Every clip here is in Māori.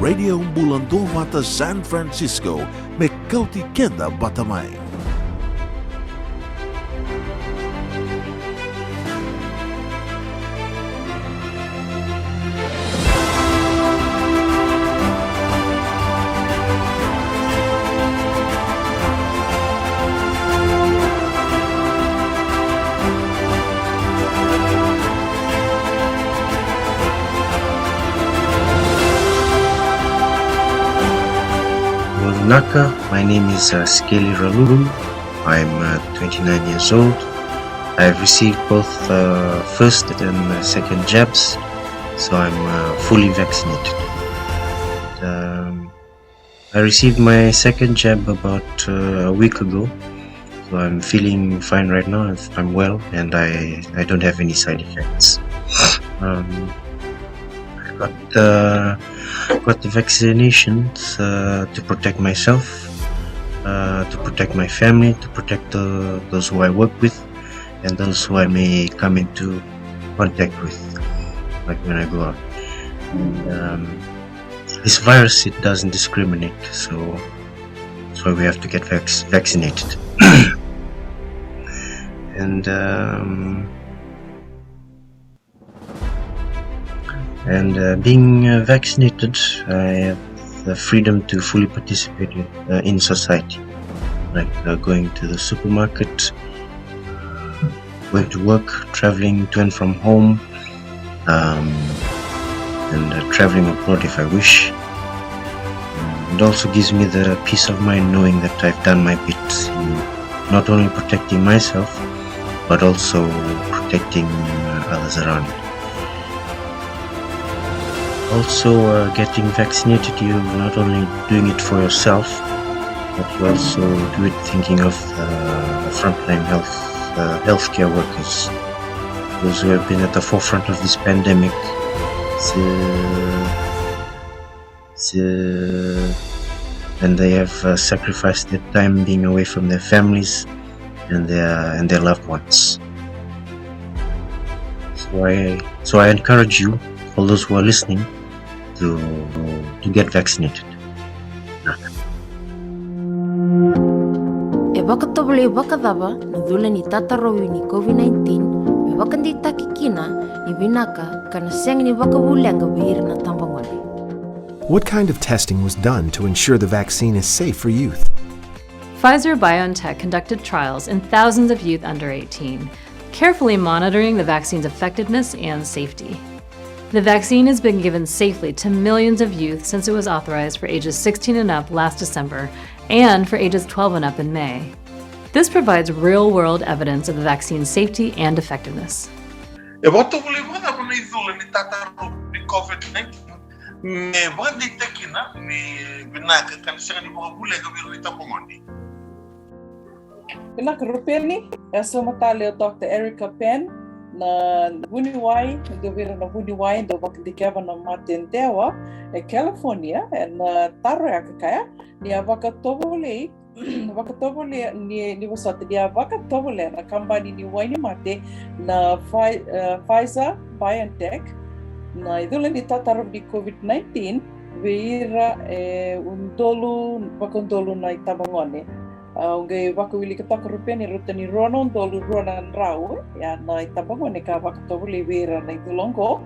Radio Bulandovata San Francisco, Mekauti Kenda Batamay. Naka. My name is SIKELI. I'm 29 years old. I've received both first and second jabs, so I'm fully vaccinated. I received my second jab about a week ago, so I'm feeling fine right now. I'm well, and I don't have any side effects. I got the vaccinations to protect myself, to protect my family, to protect those who I work with, and those who I may come into contact with, like when I go out. And, this virus, it doesn't discriminate, so we have to get vaccinated. And being vaccinated, I have the freedom to fully participate in society, like going to the supermarket, going to work, traveling to and from home, and traveling abroad if I wish. It also gives me the peace of mind knowing that I've done my bit in not only protecting myself, but also protecting others around me. Also, getting vaccinated, you're not only doing it for yourself, but you also do it thinking of the frontline healthcare workers, those who have been at the forefront of this pandemic, and they have sacrificed their time being away from their families and their loved ones. So I encourage you, all those who are listening, to get vaccinated. E wakatobole wakadaba nadula Ni Tatarovi Ni Covid-19 me wakandita kikina ni binaka kana seng ni wakabulenga behir na tambangole. What kind of testing was done to ensure the vaccine is safe for youth? Pfizer-BioNTech conducted trials in thousands of youth under 18, carefully monitoring the vaccine's effectiveness and safety. The vaccine has been given safely to millions of youth since it was authorized for ages 16 and up last December and for ages 12 and up in May. This provides real-world evidence of the vaccine's safety and effectiveness. E watu uliwada kuna idhula Ni Tatarovi Ni Covid-19 me wadi tekina ni binaka kanisa ni wakabulenga behir na tambangole. Binaka rupeni, sumatali o Dr. ERICA PAN, na Vuniwai, governo na Vuniwai, do wakadikeva na matentewa, California, na Taroyaka kaya, ni wakatobole ni wasata ni wakatobole na kambani ni waini mate na Pfizer-BioNTech, na idule Ni Tatarovi Ni Covid-19, veira wakondolu na itabangone. Unge wakawili kataka rupeni rutani ronon dolu ronan rau ya na itabangone ka wakatobole vera na idulongo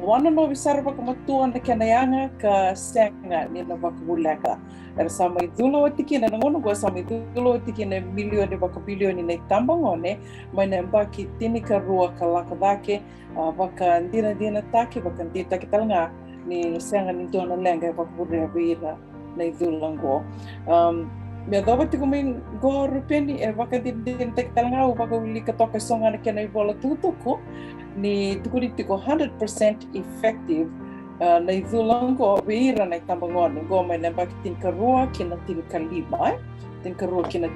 wana no bisara wakamatua na kanayanga ka senga ni na wakabuleka sama idulo tikina ngono go sama idulo tikina milioni wakabilioni na itambangone mana mbaki tinika rua kalakadake waka dina take waka ndita kitalnga ni senga ni dona lenga wakabule vera na idulongo me dava tiku min go rupeni e wakadin tektalanga wakawili katoka songa na kena ibola tutuko ni tukuri tiko 100% effective na idhulango veira na itambangone go mai namba tinkarua kina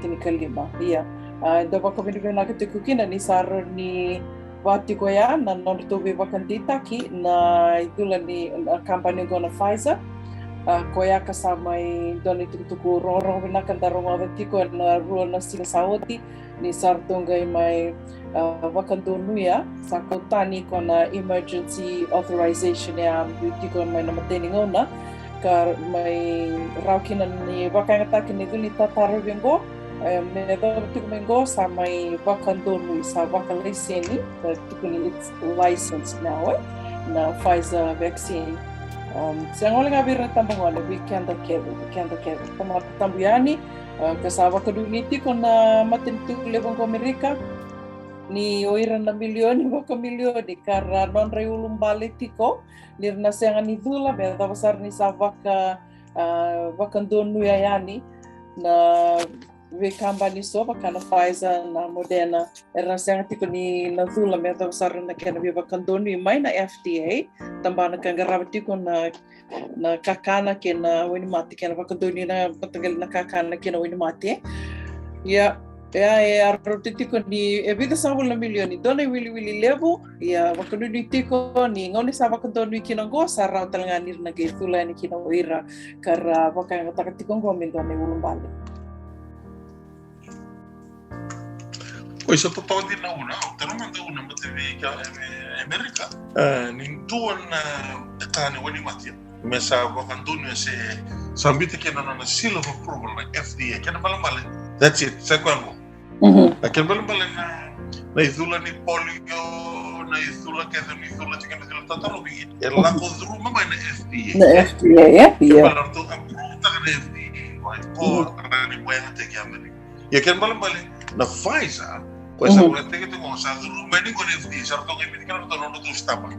tinkalima ia da wakawili na kitiku kina ni sar ni watiko ya na nondo be wakandita ki na idula ni kampanye go na Pfizer koya kasama doni tuku roro na kandarong avatiko na rua na sinasawati ni sartonga mai wakandunuya sa kotani ko na emergency authorization ya tiko mai na mateningona ka mai raukina ni wakaingataki ni Ni Tatarovi ngo me do tiko mengo sa mai wakandonu sa wakalaiseni tukuni it's licensed now na Pfizer vaccine Siangole ngabir tambangole weekend keve tambiani ka wakaduniti kona matentu lebong Amerika ni oira na milioni waka milioni kara non reulum balitiko nirna senga ni dula be basar ni sa wakandonu yani na we kambani so bakana Pfizer na Moderna era senga tiko ni na dula me basar na kena we wakandonu mai na FDA tambana kangara tiko na kakana kena wini mati kena wakandonu na patagal na kakana kena wini mati arrotitiko ni vida sabul na milioni dona wili levo wakaduni tiko ni ngoni sa wakadoni kinongo sa rau talanganir na getula ni kinongo ira kara wakanga takatiko ngomin dona ulumbali. Oi sa totoo din na una, tanong ang una mativi ka Amerika. Ning tuwan na kani wani mati. Mesa wakanduni se sambiti kena na seal of approval na FDA kena balang. That's it. Sa kwango. Akin balang na izula ni polio, na izula kaya ni izula chicken izula Tatarovi. Erla ko zuru mama na FDA. Na FDA, Balang to approve ta na FDA. Ko ni buena te Amerika. Ya kan balang na Pfizer. Kwa sababu nataka tu sa zuru mani ko FDA. Sa to kay medical to no to stapa.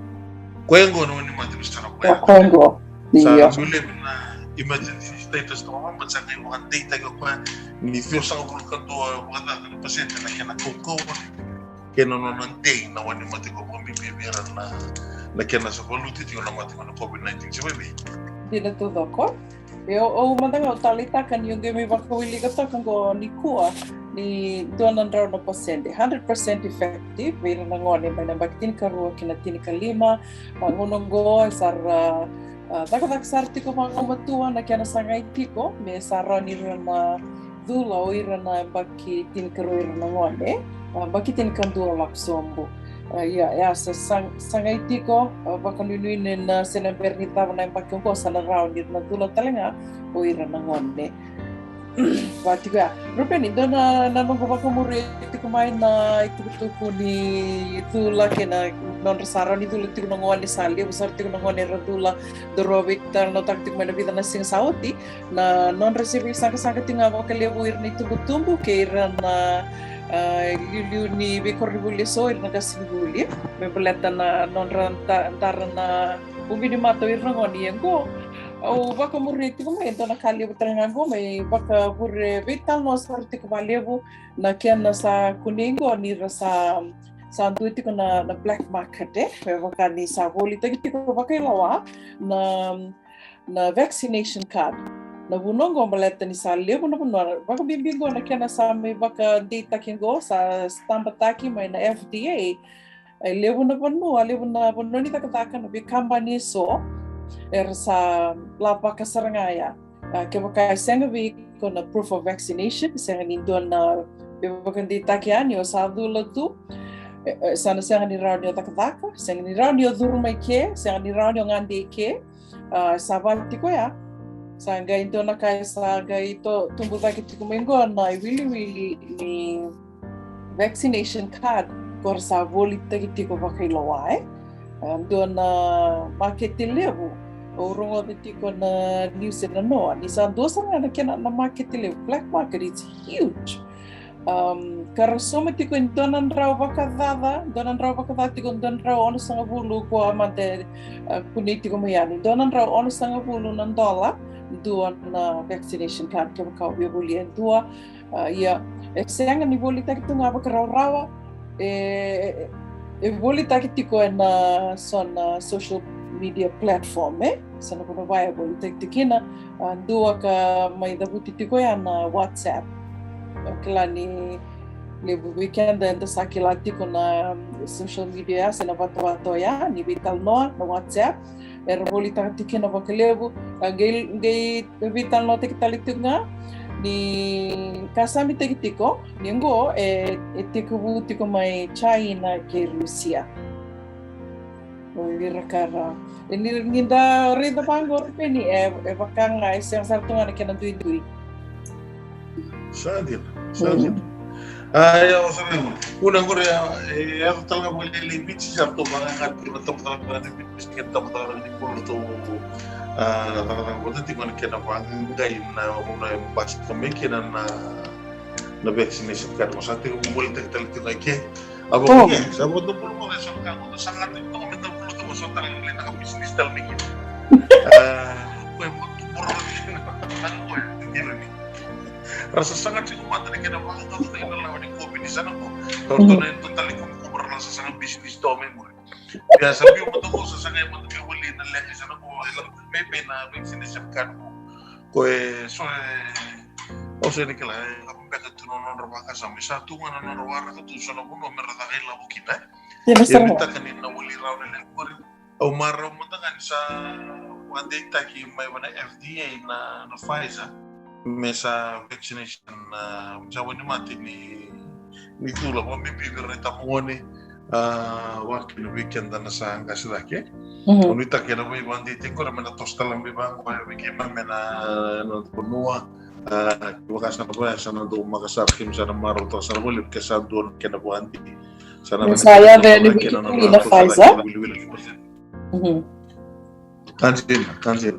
Kwengo no ni mati bisara kwengo. Sa zule na emergency status to ang bansa kayo mga data ko pa ni feel sa vulkan to mga na pasyente na kaya nakuko kaya non day na wani mati ko kung bibira na kaya na sa voluti tiyo na mati ko na COVID-19 si baby. Di na to doko? O mandanga o talita kan yung gami wakawili ka to kan ko ni kuwa ni doon raw na pasyente 100% effective pero nangoni may nabaktin karuwa kinatini kalima pangunong go sar Dakadak sarti ko mga umatuan na kaya nasangay tiko, may sara nila na dula o ira na baki tinikaro ira na ngone, baki tinikandula laksombo. Sa sangay tiko, baka nunuinin na sinabernita na yung baki ko sa naraw nila na dula talaga o ira na ngone. Pati ko Rupen, doon na nung baka muri tiko may na itutuko ni dula kina non rasara ni dula tiko nang wani sali usar tiko nang wani radula dorovik tar no taktik may nabida na sing sauti na non resibi sangka tinga baka lewo ir ni tumbu kira na liu ni bikoribuli so ir nagasiguli may baleta na non ranta na bumini mato ir nang wani yango o baka muriti ko may ito nakalibo talaga ko may baka pure vital no sarti ko malibo na kian na sa kuningo ni sa antuiti ko na black market may baka ni sa volita ko baka ilawa na vaccination card na bunong ko maleta ni sa libo na puno baka bimbingo na kian na sa may baka data kingo sa stambataki may na FDA ay libo na puno ni takatakan na bikambani so sa lapa kasarangaya kaya kaya senga vi ko na proof of vaccination senga nindo na bibagandi takian yo sa dula tu sana senga ni raw niyo takataka senga ni raw niyo durmay ke senga ni raw niyo ngandi ke sa balti ko ya sa gaito na kaya sa gaito tumbuta kiti kumengo na wili ni vaccination card ko sa volita kiti ko bakailawa doon na market level o rongo tiko na news na no ni sa dosa nga na kena na market level black market is huge karo soma tiko donan raw bakadada tiko donan raw ono sanga bulu ko amante kuniti ko mayani donan raw ono sanga bulu ng $1 doon na vaccination card kaya ka bibuli dua senga ni buli takito nga bakaraw bolita kitiko na social media platform sana kuna vaya bolita tikina dua ka may dabuti tiko ya na WhatsApp kila ni weekend and SIKELI tiko na social media sana bato ya ni vital no na WhatsApp bolita tikina bakalebu gay vital no tikitalitik nga ni kasami tiko ningo tiko may China ke Rusia Wirakara. Ini nginda rita panggor peni bakang guys yang satu ngana kena tui. Sadir. Ya sering. Una gore ya talga boleh limit sih satu banget di betul-betul miskin betul di pulau tu. Betul tinggal kena banggai na mulai pas kemikiran na vaccination kan masati boleh tertentu lagi. Apa ya? Sabot tu pun boleh sokan untuk sangat itu betul betul masuk dalam lina bisnis dalam ini. Kue waktu berorang ini. Rasa sangat sih umat dari kena banget kalau kita lawan di COVID di sana kok. Kalau tu nanti total itu berrasa sangat bisnis domain boleh. Biasa biar betul sesangat yang betul boleh nanti di sana kok. Maybe na vaccination kan. Kue so ini kalau aku baca tu nono rumah sampai satu mana nono warna tu sana pun nomor ratakan labu kita. Ya minta kan ini nawali rawan yang kuri. Au marah minta kan sa wandai taki mai mana FDA na Pfizer. Mesa vaccination jawa ni mati ni tu lah kami bibir reta mone waktu weekend dan sa kasih lagi. Unita kena boy wandai tingko ramai na tostalang bibang kaya weekend mana na punua. Wakas na ba sana do makasar kim sana maro to sana boleh kesal don kena buanti. Sana saya dari kena na Pfizer. Kansil.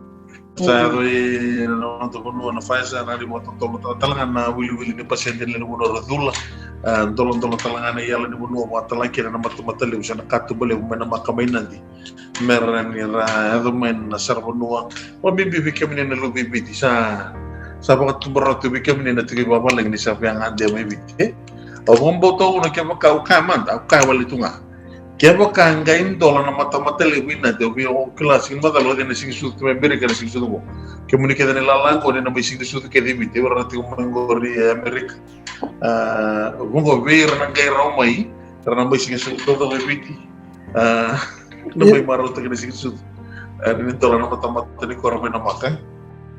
Saya doi untuk penuh na Pfizer na di motor talangan na wili ni pasien din lenu no radula tolong talangan na yala ni penuh matalang kira na matu-matali usana katu boleh mana makamay nanti meran ni ra main na sarbonuang o bibi kami na lubi biti sa bakat berat tu kami na tigi baba lagi ni sa yang ande may biti o bombo to na kaya makau kaman au kawal itu nga kaya baka ngayon dola na mata-matali wina de o kelas in madalo de na sing sutu may beri kana sing sutu mo kaya muni kita nilalang ko na may sing sutu kaya di biti wala natin kumangori Amerika bungo beer nang kay Romay karena may sing sutu to may biti na may maro ta kana sing sutu ni dola na mata-matali ko ramay na makan.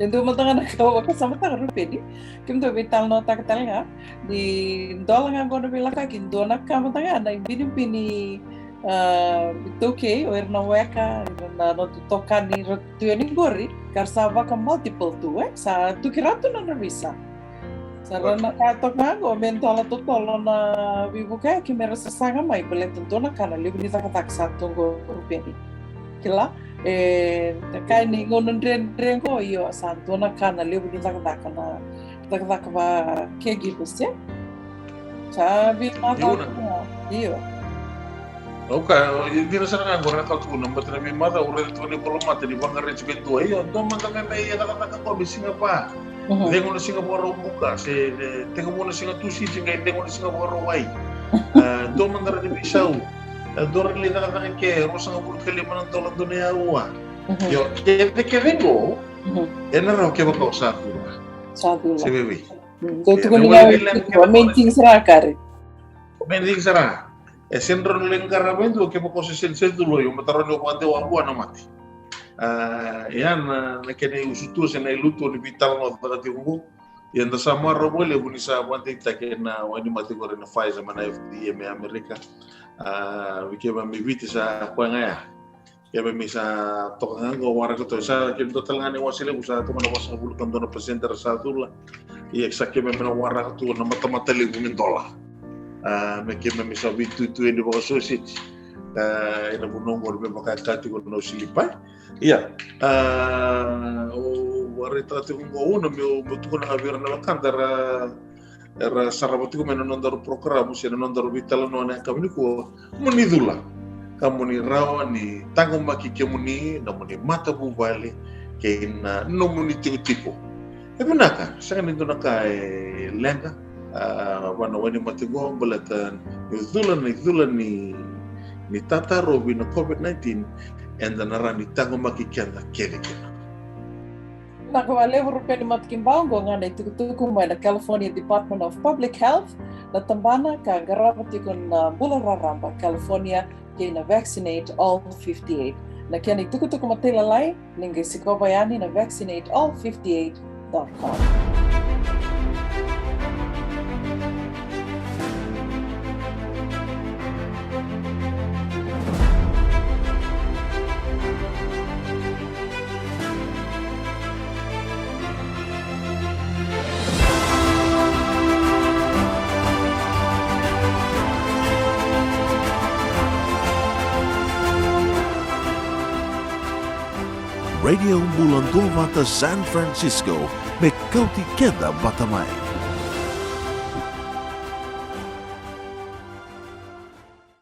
Itu matang anak kau sama tangan rupiah di, kita vital nota ketalnya di dolang yang kau bilang kaki dona kamu tanya ada bini itu ke, warna weka, na notu tokan ni rotu ni gori, karena baka multiple tu, sa tu kira tu nana bisa. Sarana katok nago mental tu tolong na bibuka ki merasa sangat mai boleh tentu nak kana lebih ni tak satu rupiah ni, kila. Kaya ni ngonon dren ko iyo santo na kana lebu ni taka ba caregivers ya sabi mata iyo okay hindi na sana ngor na kaltu number na mi mata ure to ni problema tadi bangar re chibe to iyo to man taka mai ya taka ko bisinga pa dengo na singa boro buka se tengo mo na singa tusi singa dengo na singa boro wai to man na re bisau Dorang lihat orang ke, rosang abur kali mana tolong dunia uang. Yo, ke vengo, enak ke bakal satu lah. Sebebi. Kau tu kau ni main serah kari. Main serah. Sendron lengkar apa itu ke bakal sesen dulu, yang bertaruh di pantai wabuan mati. Yan, nak kena usutu senai lutu di vital mau berarti ungu. Yang tersama boleh bunisa pantai kita kena wani mati korena Pfizer mana FDA me Amerika. Bikema mibiti sa kuangaya kaya misa tokangan ko wara ko to sa kin total ngani wasile usa to mana wasa bulu kan dono presenter satu lah iya sakya me mana wara to na mata-matali gumin tola me kema misa bitu tu di bawah sausage ina bunong gol be makakati ko no silipai iya wara tati ko uno me butuko na avir na kantara era sarabatiku menondaru program usia menondaru vital nona kami ko munidula kamu ni rawa ni tanggung baki kemuni namun ni mata bubale kena nomuni tipu ebenaka sangat itu nakai lenga wana wani matigo belatan izulan ni Tatarovi Ni Covid-19 and narani tanggung baki kena kene Nakawale rupiah ni matkin bango ngana itu mana California Department of Public Health na tambana ka garapati kon bulan raramba California kena vaccinate all 58. Na kaya itu matilalay ninga sikobayani na vaccinateall58.com. Radio Bulandovata San Francisco, me kauti kenda batamai.